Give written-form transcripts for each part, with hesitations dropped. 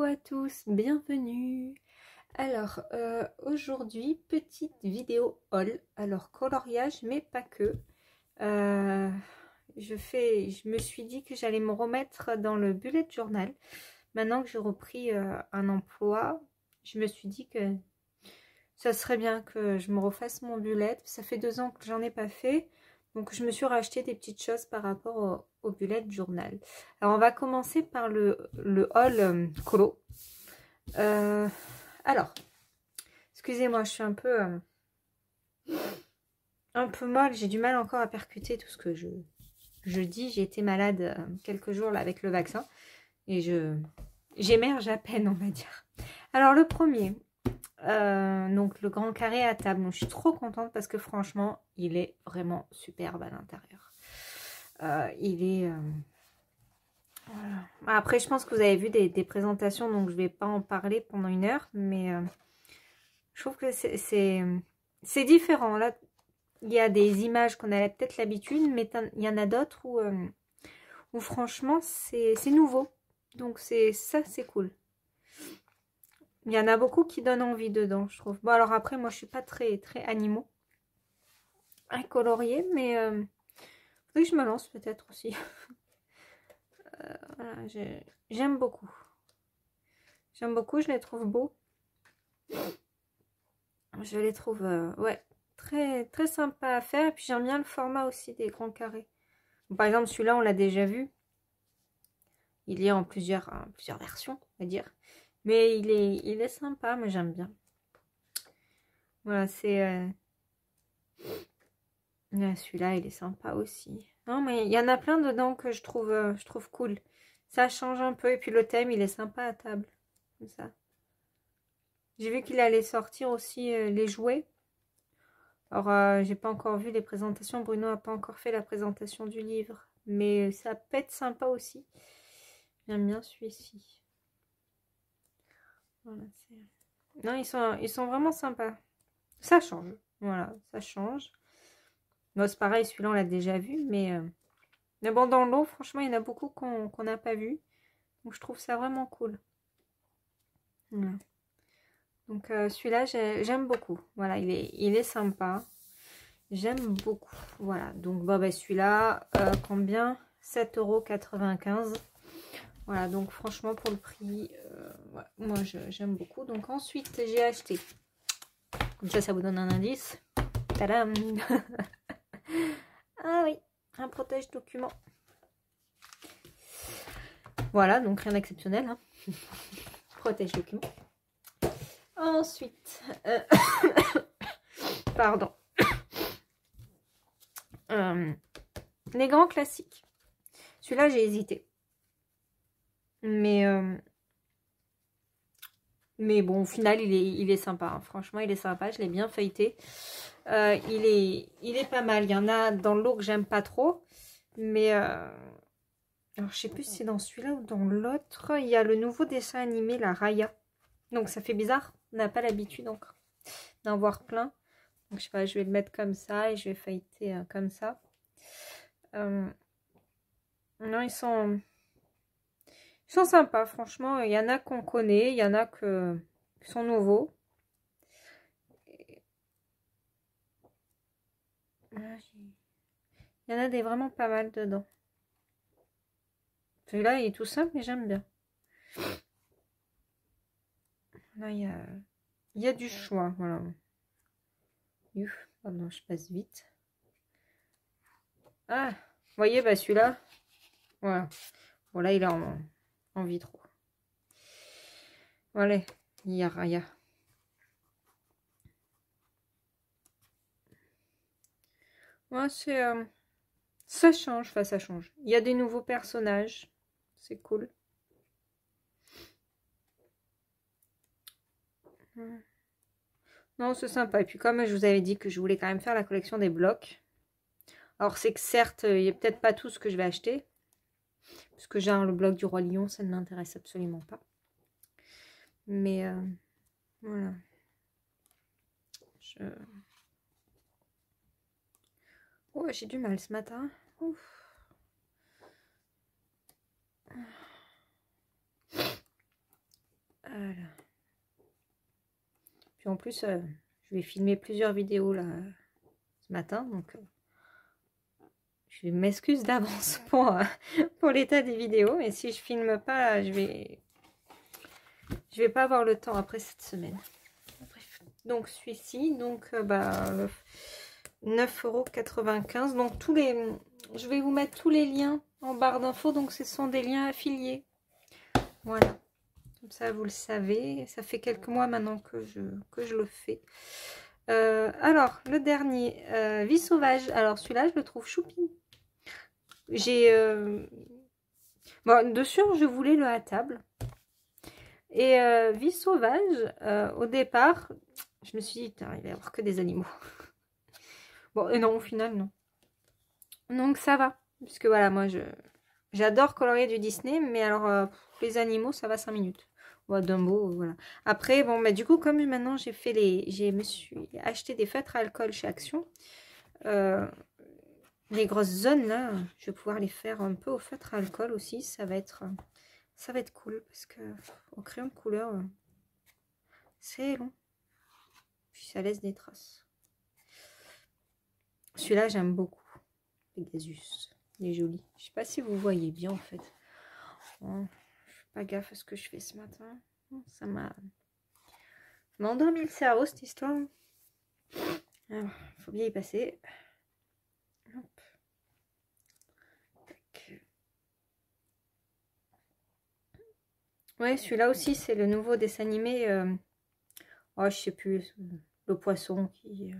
Coucou à tous, bienvenue. Alors aujourd'hui petite vidéo haul, alors coloriage mais pas que. Je me suis dit que j'allais me remettre dans le bullet journal. Maintenant que j'ai repris un emploi, je me suis dit que ça serait bien que je me refasse mon bullet. Ça fait 2 ans que j'en ai pas fait. Donc je me suis racheté des petites choses par rapport au bullet journal. Alors on va commencer par le haul colo. Alors, excusez-moi, je suis un peu molle. J'ai du mal encore à percuter tout ce que je dis. J'ai été malade quelques jours là avec le vaccin. Et j'émerge à peine, on va dire. Alors le premier, donc le grand carré à table. Donc, je suis trop contente parce que franchement, il est vraiment superbe à l'intérieur. Il est... voilà. Après, je pense que vous avez vu des présentations, donc je vais pas en parler pendant 1 heure, mais je trouve que c'est différent. Là, il y a des images qu'on a peut-être l'habitude, mais il y en a d'autres où franchement, c'est nouveau. Donc ça, c'est cool. Il y en a beaucoup qui donnent envie dedans, je trouve. Bon, alors après, moi, je suis pas très animaux à colorier, mais faudrait que je me lance peut-être aussi. Voilà, j'aime beaucoup. J'aime beaucoup, je les trouve beaux. Je les trouve, ouais, très sympa à faire. Et puis j'aime bien le format aussi des grands carrés. Par exemple, celui-là, on l'a déjà vu. Il est en plusieurs versions, on va dire. Mais il est sympa, moi j'aime bien. Voilà, c'est... celui-là, il est sympa aussi. Non, mais il y en a plein dedans que je trouve cool. Ça change un peu. Et puis le thème, il est sympa à table. Comme ça. J'ai vu qu'il allait sortir aussi les jouets. Alors, j'ai pas encore vu les présentations. Bruno n'a pas encore fait la présentation du livre. Mais ça peut être sympa aussi. J'aime bien celui-ci. Voilà, non, ils sont vraiment sympas. Ça change. Voilà, ça change. Bon, c'est pareil, celui-là, on l'a déjà vu. Mais bon, dans l'eau, franchement, il y en a beaucoup qu'on n'a pas vu. Donc, je trouve ça vraiment cool. Voilà. Donc, celui-là, j'aime beaucoup. Voilà, il est sympa. J'aime beaucoup. Voilà, donc bah, celui-là, combien? 7,95 €. Voilà, donc franchement, pour le prix, ouais, moi, j'aime beaucoup. Donc, ensuite, j'ai acheté. Comme ça vous donne un indice. Tadam! Ah oui, un protège-document. Voilà, donc rien d'exceptionnel. Hein. Protège-document. Ensuite, pardon. Les grands classiques. Celui-là, j'ai hésité. Mais bon, au final, il est sympa. Hein. Franchement, il est sympa. Je l'ai bien feuilleté. Il est pas mal. Il y en a dans l'eau que j'aime pas trop. Mais alors, je sais plus si c'est dans celui-là ou dans l'autre. Il y a le nouveau dessin animé, la Raya. Donc, ça fait bizarre. On n'a pas l'habitude encore d'en voir plein. Donc, je sais pas, je vais le mettre comme ça et je vais feuilleter comme ça. Non, ils sont sympas, franchement. Il y en a qu'on connaît, il y en a qui sont nouveaux. Il y en a des vraiment pas mal dedans. Celui-là, il est tout simple, mais j'aime bien. Là, il y a du choix, voilà. Pardon, je passe vite. Ah, vous voyez, bah celui-là, voilà. Voilà, il est en vitro. Voilà, il y a rien. Ouais, c'est... ça change, enfin ça change. Il y a des nouveaux personnages. C'est cool. Non, c'est sympa. Et puis comme je vous avais dit que je voulais quand même faire la collection des blocs. Alors c'est que certes, il n'y a peut-être pas tout ce que je vais acheter. Parce que j'ai le bloc du Roi Lion, ça ne m'intéresse absolument pas. Mais voilà. Oh, j'ai du mal ce matin. Ouf. Voilà. Puis en plus, je vais filmer plusieurs vidéos là ce matin, donc je m'excuse d'avance pour l'état des vidéos. Et si je filme pas, je vais pas avoir le temps après cette semaine. Bref. Donc celui-ci, donc 9,95 €. Donc tous les, je vais vous mettre tous les liens en barre d'infos. Donc ce sont des liens affiliés. Voilà. Comme ça, vous le savez. Ça fait quelques mois maintenant que je le fais. Alors, le dernier, Vie sauvage. Alors, celui-là, je le trouve choupi. J'ai... Bon, de sûr, je voulais le à table. Et Vie sauvage, au départ, je me suis dit, il va y avoir que des animaux. Bon, et non, au final, non. Donc, ça va. Puisque voilà, moi, j'adore colorier du Disney. Mais alors, les animaux, ça va 5 minutes. Dumbo, voilà. Après, bon, bah, du coup, comme maintenant j'ai fait je me suis acheté des feutres à alcool chez Action. Les grosses zones là, je vais pouvoir les faire un peu au feutre à alcool aussi. Ça va être cool parce que au crayon de couleur, c'est long. Puis ça laisse des traces. Celui-là, j'aime beaucoup. Pegasus, il est joli. Je sais pas si vous voyez bien en fait. Oh. Pas gaffe à ce que je fais ce matin. Ça m'a endormi le cerveau cette histoire. Alors, faut bien y passer. Hop. Ouais, celui-là aussi, c'est le nouveau dessin animé. Oh, je sais plus. Le poisson qui.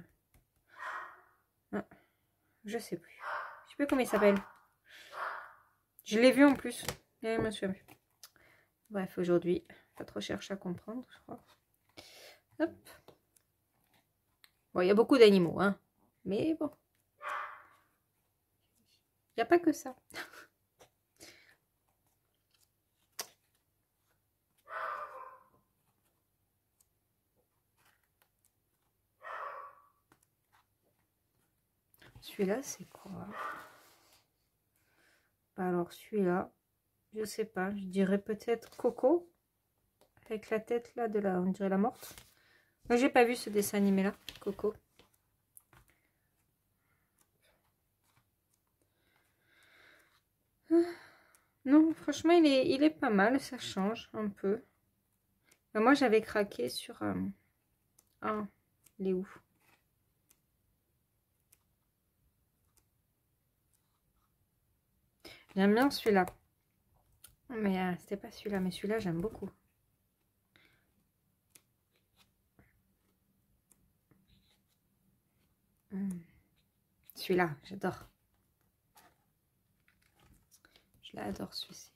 Ah, je sais plus. Je sais plus comment il s'appelle. Je l'ai vu en plus. Et je me souviens plus. Bref, aujourd'hui, pas trop chercher à comprendre, je crois. Hop. Bon, il y a beaucoup d'animaux, hein. Mais bon. Il n'y a pas que ça. Celui-là, c'est quoi? Alors, celui-là, je sais pas. Je dirais peut-être Coco. Avec la tête là de la, on dirait la morte. Moi, j'ai pas vu ce dessin animé là, Coco. Non, franchement, il est pas mal. Ça change un peu. Ben, moi, j'avais craqué sur... Ah, il est où? J'aime bien celui-là. Mais c'était pas celui-là. Mais celui-là, j'aime beaucoup. Celui-là, j'adore. Je l'adore, celui-ci.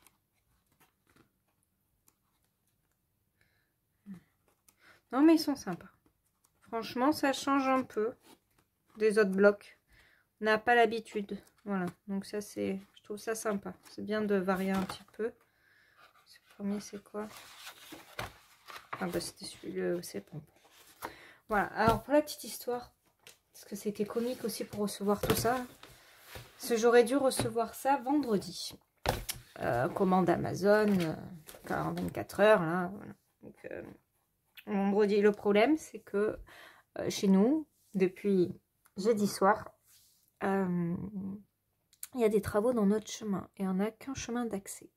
Non, mais ils sont sympas. Franchement, ça change un peu des autres blocs. On n'a pas l'habitude. Voilà. Donc ça, c'est... Je trouve ça sympa. C'est bien de varier un petit peu. Ce premier, c'est quoi? Ah bah, c'était celui-là. C'est bon. Voilà. Alors, pour la petite histoire, parce que c'était comique aussi pour recevoir tout ça. Parce que j'aurais dû recevoir ça vendredi. Commande Amazon, 24 heures, là. Voilà. Donc, vendredi. Le problème, c'est que chez nous, depuis jeudi soir, il y a des travaux dans notre chemin et on n'a qu'un chemin d'accès.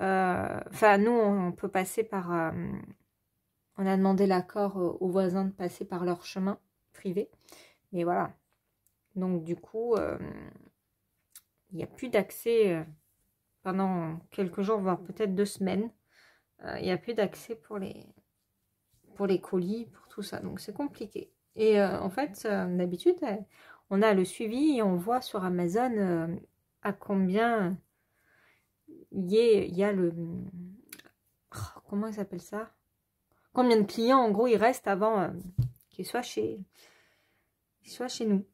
Enfin, nous, on peut passer par... on a demandé l'accord aux voisins de passer par leur chemin privé. Mais voilà. Donc, du coup, il n'y a plus d'accès pendant quelques jours, voire peut-être 2 semaines. Il n'y a plus d'accès pour les colis, pour tout ça. Donc, c'est compliqué. Et en fait, d'habitude, on a le suivi et on voit sur Amazon à combien il y a le... Oh, comment il s'appelle ça? Combien de clients, en gros, il reste avant qu'ils soient chez nous.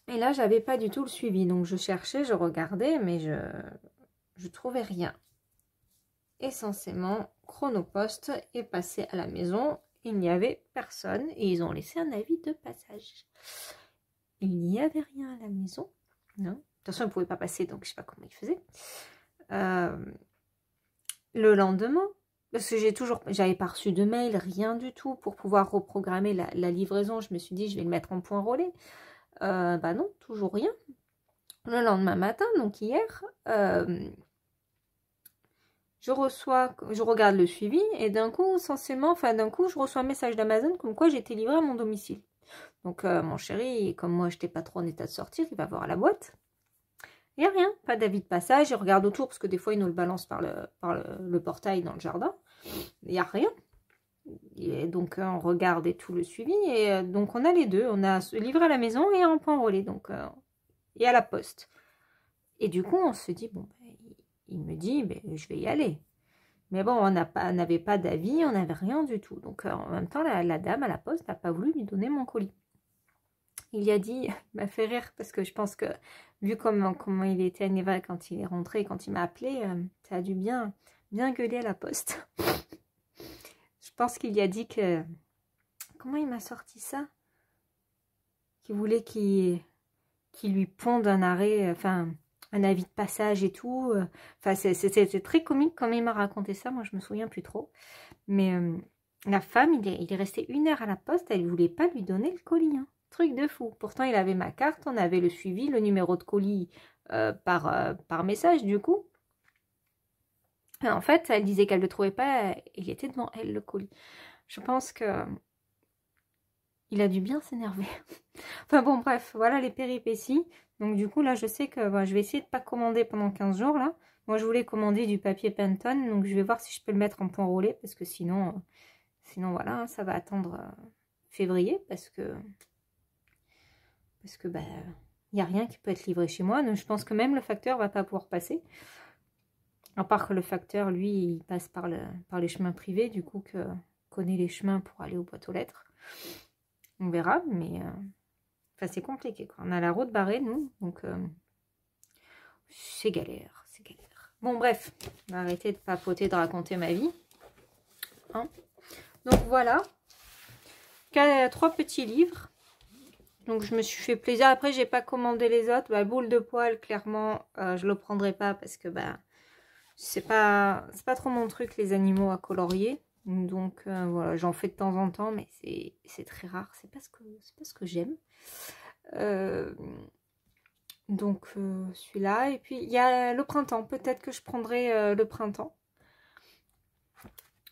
Et là, j'avais pas du tout le suivi. Donc, je cherchais, je regardais, mais je trouvais rien. Essentiellement, Chronopost est passé à la maison. Il n'y avait personne et ils ont laissé un avis de passage. Il n'y avait rien à la maison. Non. De toute façon, ils ne pouvaient pas passer, donc je ne sais pas comment ils faisaient. Le lendemain, Parce que j'avais pas reçu de mail, rien du tout pour pouvoir reprogrammer la livraison. Je me suis dit, je vais le mettre en point relais. Bah non, toujours rien. Le lendemain matin, donc hier, je regarde le suivi et d'un coup, je reçois un message d'Amazon comme quoi j'étais livrée à mon domicile. Donc mon chéri, comme moi, j'étais pas trop en état de sortir, il va voir la boîte. Il n'y a rien, pas d'avis de passage. Il regarde autour parce que des fois, il nous le balance par le portail dans le jardin. Il n'y a rien. Et donc, on regarde et tout le suivi. Et donc, on a les deux. On a livré à la maison et un point relais. Donc, et à la poste. Et du coup, on se dit, bon, il me dit, je vais y aller. Mais bon, on n'avait pas d'avis, on n'avait rien du tout. Donc, en même temps, la dame à la poste n'a pas voulu lui donner mon colis. Il y a dit, il m'a fait rire parce que je pense que, vu comment il était énervé quand il est rentré, quand il m'a appelé, ça a dû bien gueuler à la poste. Je pense qu'il y a dit que... Comment il m'a sorti ça? Qu'il voulait qu'il lui ponde un arrêt, enfin, un avis de passage et tout. Enfin, c'était très comique quand il m'a raconté ça. Moi, je me souviens plus trop. Mais la femme, il est resté 1 heure à la poste, elle ne voulait pas lui donner le colis. Hein. Truc de fou. Pourtant, il avait ma carte, on avait le suivi, le numéro de colis par message, du coup. Et en fait, elle disait qu'elle ne le trouvait pas, il était devant elle, le colis. Je pense que il a dû bien s'énerver. Enfin bon, bref, voilà les péripéties. Donc du coup, là, je sais que je vais essayer de ne pas commander pendant 15 jours, là. Moi, je voulais commander du papier Pantone, donc je vais voir si je peux le mettre en point roulé, parce que sinon voilà, hein, ça va attendre février, parce que il n'y a rien qui peut être livré chez moi. Donc je pense que même le facteur va pas pouvoir passer. À part que le facteur, lui, il passe par les chemins privés, du coup, que connaît les chemins pour aller aux boîtes aux lettres. On verra, mais c'est compliqué, quoi. On a la route barrée, nous, donc c'est galère, c'est galère. Bon, bref, on va arrêter de papoter, de raconter ma vie. Hein, donc voilà, 3 petits livres. Donc je me suis fait plaisir. Après, j'ai pas commandé les autres. Boule de poil, clairement, je le prendrai pas parce que c'est pas trop mon truc, les animaux à colorier. Donc voilà, j'en fais de temps en temps, mais c'est très rare. C'est pas ce que j'aime. Donc celui-là. Et puis il y a le printemps. Peut-être que je prendrai le printemps.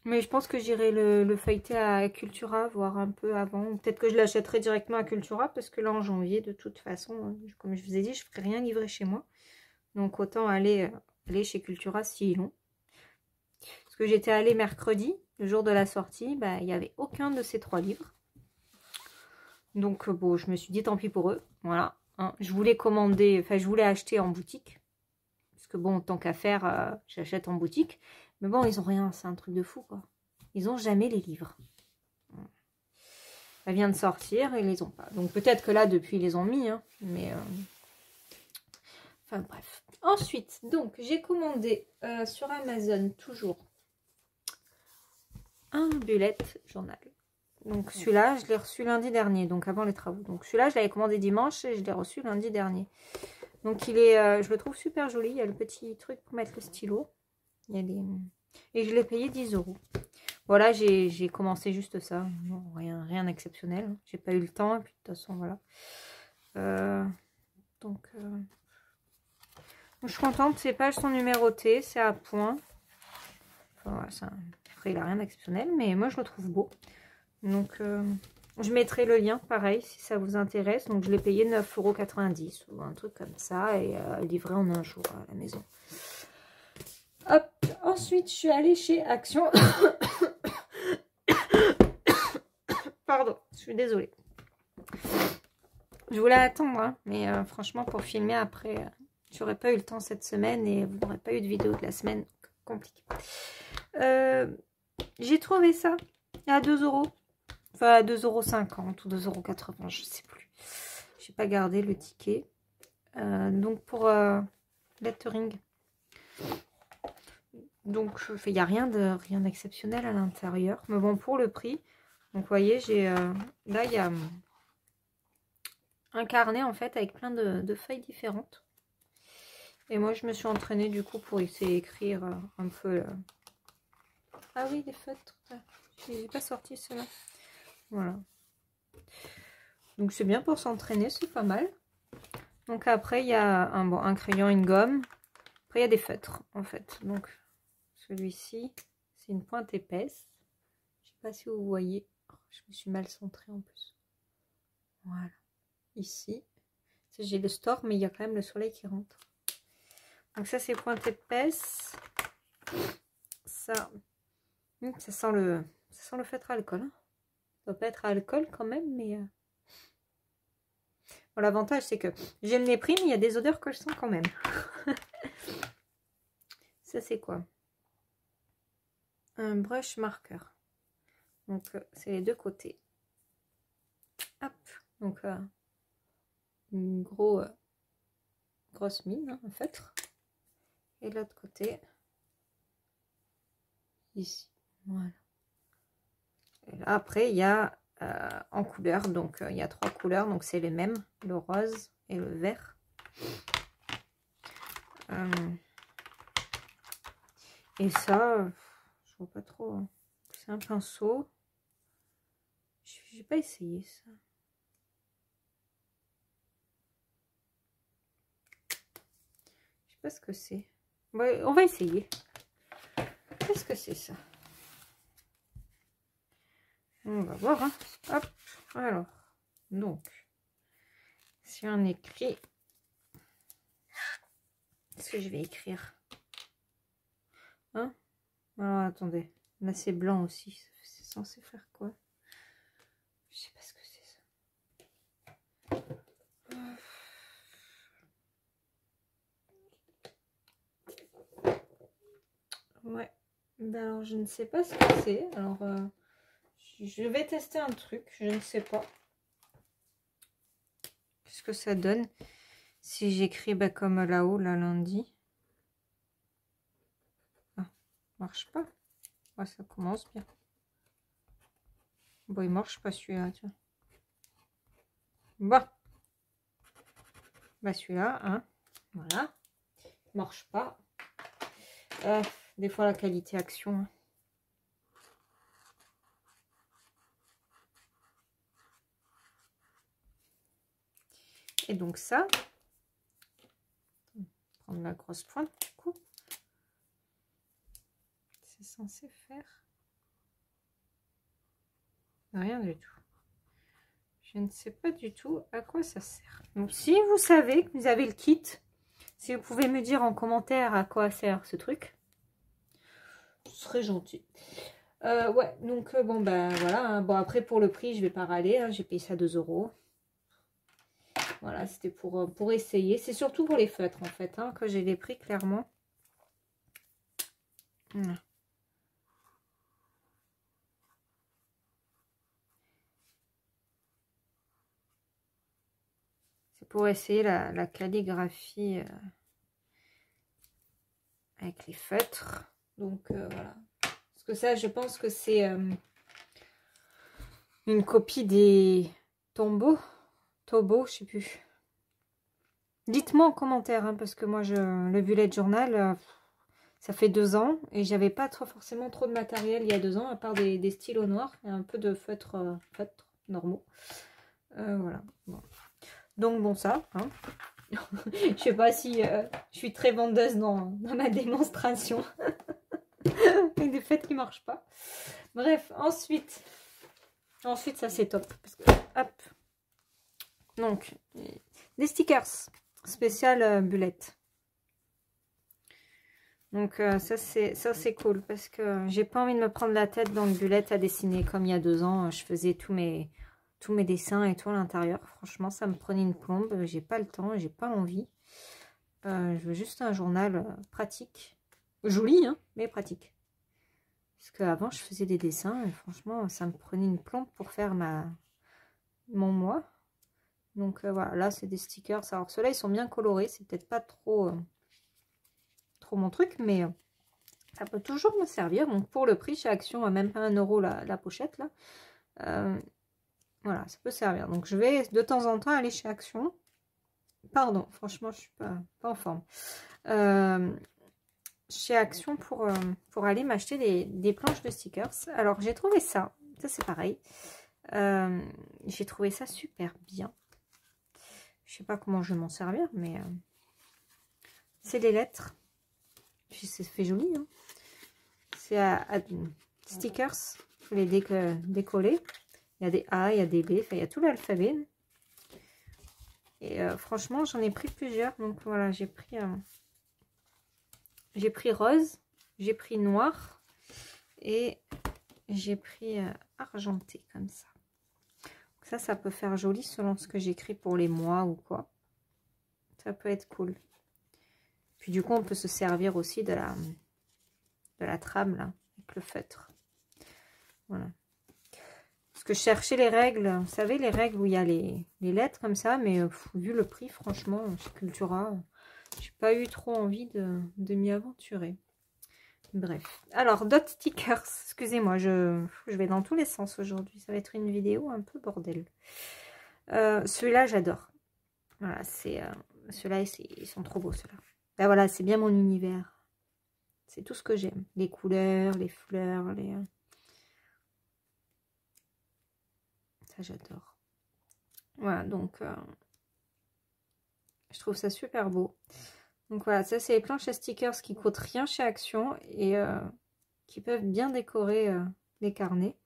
Mais je pense que j'irai le feuilleter à Cultura, voir un peu avant. Peut-être que je l'achèterai directement à Cultura, parce que là en janvier, de toute façon, comme je vous ai dit, je ne ferai rien livrer chez moi. Donc autant aller chez Cultura s'ils l'ont. Parce que j'étais allée mercredi, le jour de la sortie, il n'y avait aucun de ces 3 livres. Donc bon, je me suis dit tant pis pour eux. Voilà. Hein. Je voulais acheter en boutique. Parce que bon, tant qu'à faire, j'achète en boutique. Mais bon, ils ont rien, c'est un truc de fou, quoi. Ils ont jamais les livres. Ça vient de sortir, ils les ont pas. Donc peut-être que là, depuis, ils les ont mis, hein. Mais... Enfin, bref. Ensuite, donc, j'ai commandé sur Amazon, toujours, un bullet journal. Donc celui-là, je l'ai reçu lundi dernier, donc avant les travaux. Donc celui-là, je l'avais commandé dimanche et je l'ai reçu lundi dernier. Donc il est, je le trouve super joli. Il y a le petit truc pour mettre le stylo. Il y a les... Et je l'ai payé 10 €. Voilà, j'ai commencé juste ça. Non, rien d'exceptionnel. J'ai pas eu le temps. Et puis de toute façon, voilà. Donc, je suis contente. Ces pages sont numérotées. C'est à point. Enfin, voilà, après, il n'a rien d'exceptionnel. Mais moi, je le trouve beau. Donc, je mettrai le lien, pareil, si ça vous intéresse. Donc, je l'ai payé 9,90 € ou un truc comme ça. Et livré en un jour à la maison. Hop, ensuite, je suis allée chez Action. Pardon, je suis désolée. Je voulais attendre, hein, mais franchement, pour filmer après, j'aurais pas eu le temps cette semaine et vous n'aurez pas eu de vidéo de la semaine. Compliqué. J'ai trouvé ça à 2 €. Enfin, à 2,50 € ou 2,80 €, je sais plus. Je n'ai pas gardé le ticket. Donc, pour lettering. Donc, il n'y a rien d'exceptionnel à l'intérieur. Mais bon, pour le prix, donc vous voyez, là, il y a un carnet, en fait, avec plein de feuilles différentes. Et moi, je me suis entraînée, du coup, pour essayer d'écrire un peu Ah oui, les feutres. J'ai pas sorti cela. Voilà. Donc c'est bien pour s'entraîner, c'est pas mal. Donc après, il y a un crayon, une gomme. Après, il y a des feutres, en fait. Donc, celui-ci, c'est une pointe épaisse. Je sais pas si vous voyez. Oh, je me suis mal centrée en plus. Voilà. Ici. J'ai le store, mais il y a quand même le soleil qui rentre. Donc ça, c'est pointe épaisse. Ça sent le feutre à alcool. Ça doit pas être à alcool quand même, mais... Bon, l'avantage, c'est que j'aime les prix, mais il y a des odeurs que je sens quand même. Ça, c'est quoi? Un brush marqueur. Donc, c'est les deux côtés. Hop. Donc, une grosse mine, hein, un feutre. Et l'autre côté, ici. Voilà. Et là, après, il y a en couleur. Donc, il y a 3 couleurs. Donc, c'est les mêmes. Le rose et le vert. Et ça, je vois pas trop. Hein. C'est un pinceau. J'ai pas essayé ça. Je sais pas ce que c'est. Ouais, on va essayer. Qu'est-ce que c'est ça? On va voir. Hein. Hop. Alors, donc, si on écrit, qu'est-ce que je vais écrire? Hein? Alors, attendez. Là, c'est blanc aussi. C'est censé faire quoi? Je sais pas ce que c'est ça. Ouais. Ben alors, je ne sais pas ce que c'est. Alors, je vais tester un truc. Je ne sais pas. Qu'est-ce que ça donne si j'écris comme là-haut, là, lundi? Ah, marche pas. Ouais, ça commence bien. Bon, il marche pas celui-là, tiens. Bon. Bah celui-là, hein. Voilà. Il marche pas. Des fois la qualité action. Hein. Et donc ça, prendre la grosse pointe du coup. C'est censé faire rien du tout. Je ne sais pas du tout à quoi ça sert. Donc si vous savez que vous avez le kit, si vous pouvez me dire en commentaire à quoi sert ce truc, ce serait gentil. Ouais, donc bon bah voilà. Hein. Bon après pour le prix, je vais pas râler. Hein. J'ai payé ça 2 €. Voilà, c'était pour essayer. C'est surtout pour les feutres en fait hein, que j'ai les prix clairement. Voilà. Pour essayer la calligraphie avec les feutres. Donc voilà. Parce que ça, je pense que c'est une copie des Tombeaux. Tobo, je sais plus. Dites-moi en commentaire, hein, parce que moi, le bullet journal, ça fait 2 ans et j'avais pas forcément trop de matériel il y a 2 ans, à part des stylos noirs et un peu de feutres normaux. Voilà. Bon. Donc bon ça, hein. Je sais pas si je suis très vendeuse dans ma démonstration. Avec des feutres qui marchent pas. Bref, ensuite ça c'est top. Parce que, hop. Donc, des stickers spécial bullet. Donc ça c'est cool parce que j'ai pas envie de me prendre la tête dans le bullet à dessiner comme il y a 2 ans. Je faisais tous mes dessins et tout à l'intérieur. Franchement, ça me prenait une plombe. J'ai pas le temps, j'ai pas l'envie. Je veux juste un journal pratique. Joli, hein, mais pratique. Parce qu'avant, je faisais des dessins et franchement, ça me prenait une plombe pour faire mon mois. Donc voilà, là, c'est des stickers. Alors, ceux-là, ils sont bien colorés. C'est peut-être pas trop mon truc, mais ça peut toujours me servir. Donc, pour le prix, chez Action, même pas 1 € la pochette, là. Voilà, ça peut servir. Donc, je vais de temps en temps aller chez Action. Pardon, franchement, je suis pas en forme. chez Action pour aller m'acheter des planches de stickers. Alors, j'ai trouvé ça. Ça, c'est pareil. J'ai trouvé ça super bien. Je sais pas comment je vais m'en servir, mais c'est des lettres. Ça fait joli, hein. C'est à stickers. Il faut les décoller. Il y a des A, il y a des B. Enfin, il y a tout l'alphabet. Et franchement, j'en ai pris plusieurs. Donc voilà, j'ai pris rose, j'ai pris noir et j'ai pris argenté comme ça. Donc ça peut faire joli selon ce que j'écris pour les mois ou quoi. Ça peut être cool. Puis du coup, on peut se servir aussi de la trame là, avec le feutre. Voilà. Parce que je cherchais les règles, vous savez, les règles où il y a les lettres comme ça, mais vu le prix, franchement, chez Cultura, j'ai pas eu trop envie de m'y aventurer. Bref. Alors, d'autres stickers. Excusez-moi, je vais dans tous les sens aujourd'hui. Ça va être une vidéo un peu bordel. Celui-là, j'adore. Voilà, c'est ceux-là, ils sont trop beaux, ceux-là. Ben voilà, c'est bien mon univers. C'est tout ce que j'aime. Les couleurs, les fleurs, les... Ça, j'adore. Voilà, donc... je trouve ça super beau. Donc voilà, ça, c'est les planches à stickers qui coûtent rien chez Action et qui peuvent bien décorer les carnets.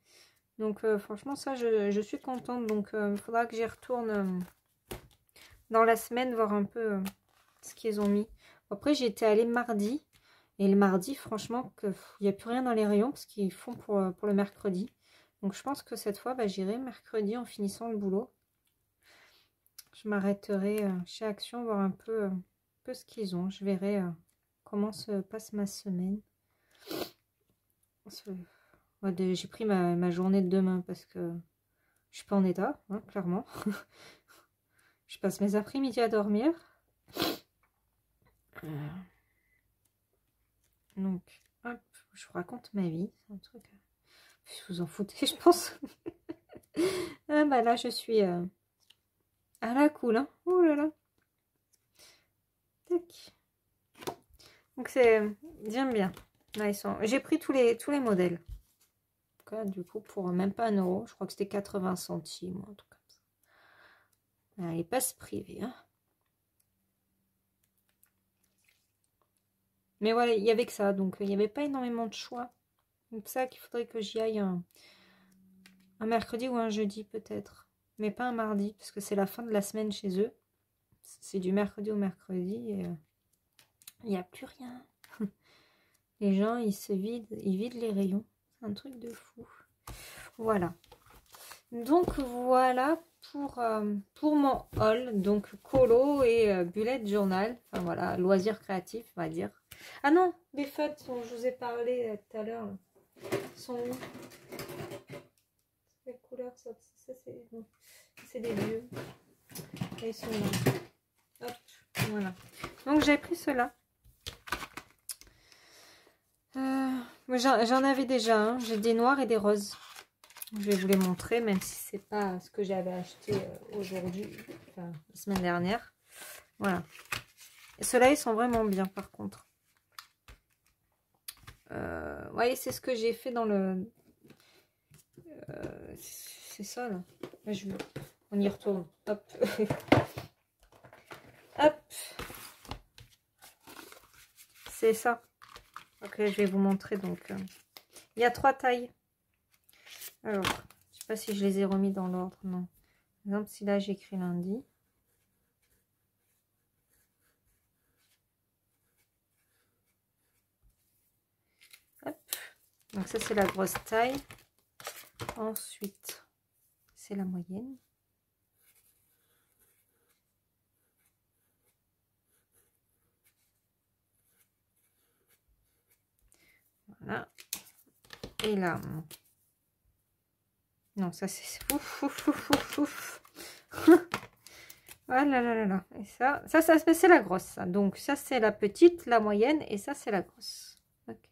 Donc franchement, ça, je suis contente. Donc il faudra que j'y retourne dans la semaine, voir un peu ce qu'ils ont mis. Après, j'étais allée mardi. Et le mardi, franchement, il n'y a plus rien dans les rayons parce qu'ils font pour le mercredi. Donc je pense que cette fois, bah, j'irai mercredi en finissant le boulot. Je m'arrêterai chez Action, voir un peu ce qu'ils ont. Je verrai comment se passe ma semaine. Ouais, j'ai pris ma journée de demain parce que je suis pas en état, hein, clairement. Je passe mes après-midi à dormir. Donc, hop, je vous raconte ma vie. C'est un truc... Vous en foutez, je pense. Ah bah là, je suis à la cool, hein. Oh là là. Tac. Donc j'aime bien. Là, j'ai pris tous les modèles. Cas, du coup, pour même pas 1 euro, je crois que c'était 80 centimes, un truc comme ça. Allez, pas se priver, hein. Mais voilà, il y avait que ça, donc il n'y avait pas énormément de choix. Donc ça qu'il faudrait que j'y aille un mercredi ou un jeudi peut-être. Mais pas un mardi, parce que c'est la fin de la semaine chez eux. C'est du mercredi au mercredi et il n'y a plus rien. Les gens, ils vident les rayons. C'est un truc de fou. Voilà. Donc voilà pour mon haul. Donc colo et bullet journal. Enfin voilà, loisirs créatifs, on va dire. Ah non, les feutres dont je vous ai parlé tout à l'heure sont où? Quelle couleur ça c'est des vieux. Et ils sont là. Hop, voilà. Donc j'ai pris ceux-là. J'en avais déjà un. J'ai des noirs et des roses. Je vais vous les montrer, même si c'est pas ce que j'avais acheté aujourd'hui, enfin la semaine dernière. Voilà. Ceux-là, ils sont vraiment bien par contre. Ouais, c'est ce que j'ai fait dans le... c'est ça là. On y retourne. Hop. Hop. C'est ça. Ok, je vais vous montrer donc. Il y a 3 tailles. Alors, je sais pas si je les ai remis dans l'ordre. Non. Par exemple, si là j'écris lundi. Hop. Donc ça c'est la grosse taille. Ensuite, c'est la moyenne. Voilà. Et là. Non, ça c'est... Ouf, ouf, ouf, ouf, ouf. Voilà, là, là, là. Et ça c'est la grosse. Ça. Donc ça c'est la petite, la moyenne et ça c'est la grosse. Okay.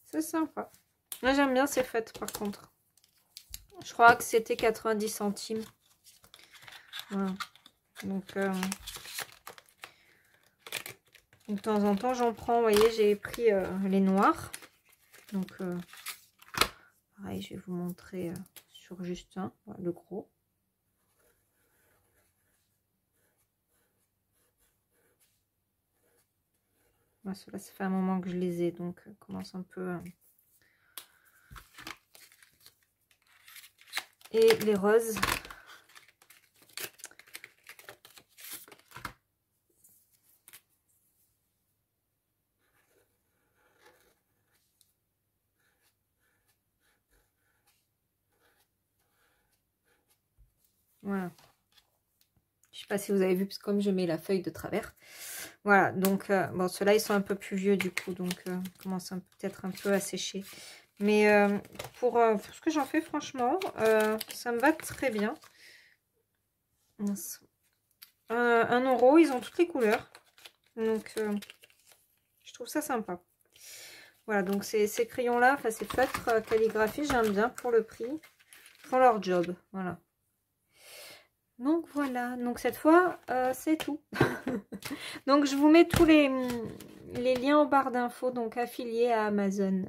C'est sympa. Moi, j'aime bien ces fêtes, par contre. Je crois que c'était 90 centimes. Voilà. Donc, de temps en temps, j'en prends. Vous voyez, j'ai pris les noirs. Donc, pareil, je vais vous montrer sur juste un, voilà, le gros. Voilà, ceux-là, ça fait un moment que je les ai, donc commence un peu... Et les roses. Voilà. Je sais pas si vous avez vu, parce que comme je mets la feuille de travers. Voilà, donc, bon, ceux-là, ils sont un peu plus vieux, du coup, donc, commencent peut-être un peu à sécher. Mais pour ce que j'en fais, franchement, ça me va très bien. 1 euro, ils ont toutes les couleurs. Donc, je trouve ça sympa. Voilà, donc ces crayons-là, enfin, ces feutres calligraphie, j'aime bien pour le prix. Ils font leur job, voilà. Donc voilà, donc cette fois, c'est tout. Donc je vous mets tous les liens en barre d'infos, donc affiliés à Amazon.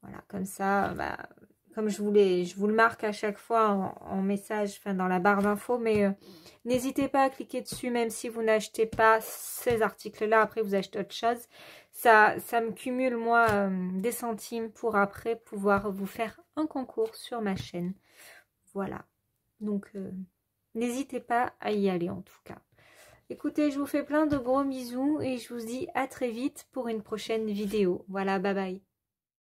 Voilà, comme ça, bah, comme je vous le marque à chaque fois en message, enfin dans la barre d'infos, mais n'hésitez pas à cliquer dessus, même si vous n'achetez pas ces articles-là, après vous achetez autre chose. Ça me cumule, moi, des centimes pour après pouvoir vous faire un concours sur ma chaîne. Voilà. Donc, n'hésitez pas à y aller en tout cas. Écoutez, je vous fais plein de gros bisous et je vous dis à très vite pour une prochaine vidéo. Voilà, bye bye.